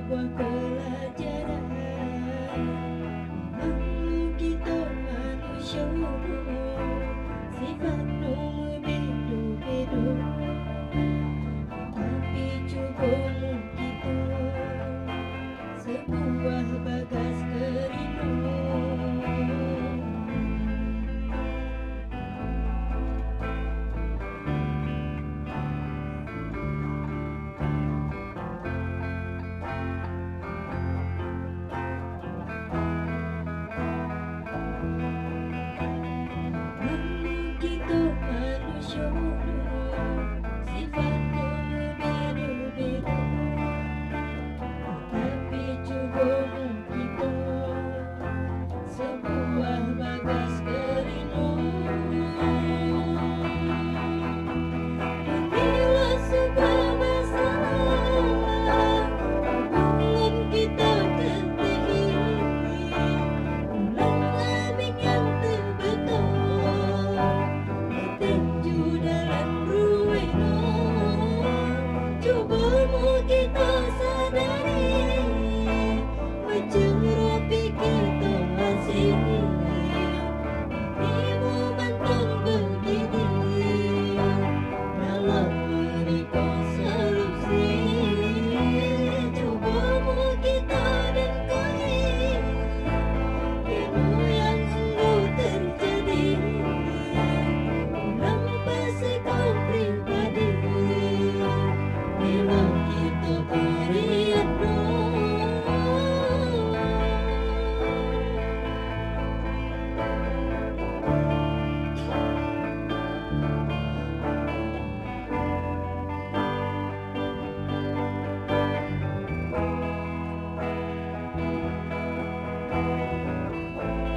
sebuah pelajaran. Memang kita manusia, sifat berbeza-beza, tapi cuba kita sebuah bagas kerindu. Kita manusia, sifat berbeza-beza, tapi cuba kita sebuah bagas kerindu. Bila sebuah masalah hubungan kita terjadi, ulang labing yang terbetul, tinju dalam ruwena. Cuba mu kita sadari, bercerah pikir masih ibu mantun berdiri dalam mereka solusi. Cuba mu kita dengkari ilmu yang sungguh terjadi dalam persekon pribadi. Bila kita beriadah,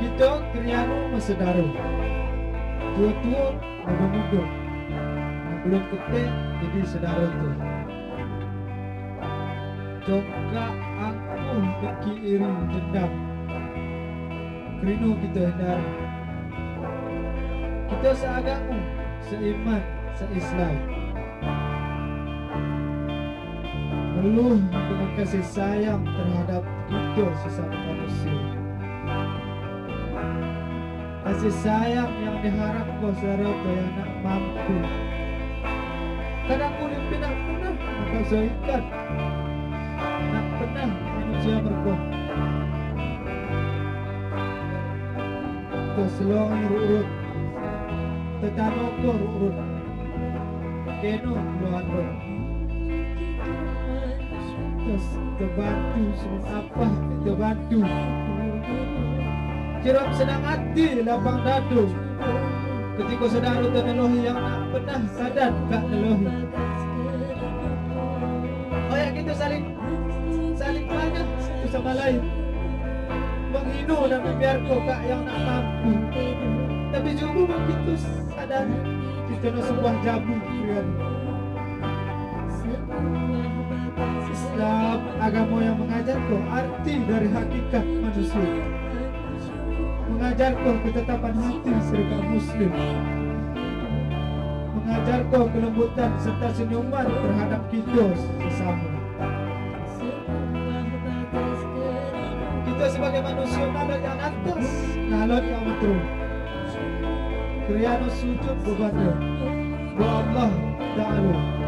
kita kriano masedaro, tua-tua muda-muda, belum ketik jadi sedara tu. Congkak aku deki iri dendam, kerinu kita hindari. Kita seagama, seiman, seislam, penuh dengan kasih sayang terhadap kita sesama manusia. Kasih sayang yang diharapkan saudara yang nak mampu. Kadang kulit nak pernah maka ikan, nak pernah manusia berkong. Keselong urut, tetanong urut, keno keluar urut. Terus terbantu semua apa terbantu. Jeram senang hati lapang dadu, ketika saudara ternelohi yang nak pernah sadar gak nelohi. Oh ya, kita saling banyak satu sama lain, menghina dan membiarkan kak yang nak mampu. Tapi juga begitu sadar kita nak sebuah jabu kan. Islam agama yang mengajarkan arti dari hakikat manusia, mengajarkan ketetapan hati serta muslim, mengajarkan kelembutan serta senyuman terhadap kita sesama. Kita sebagai manusia nalot yang atas, nalot yang betul, kriano sujud kepada Allah Ta'ala.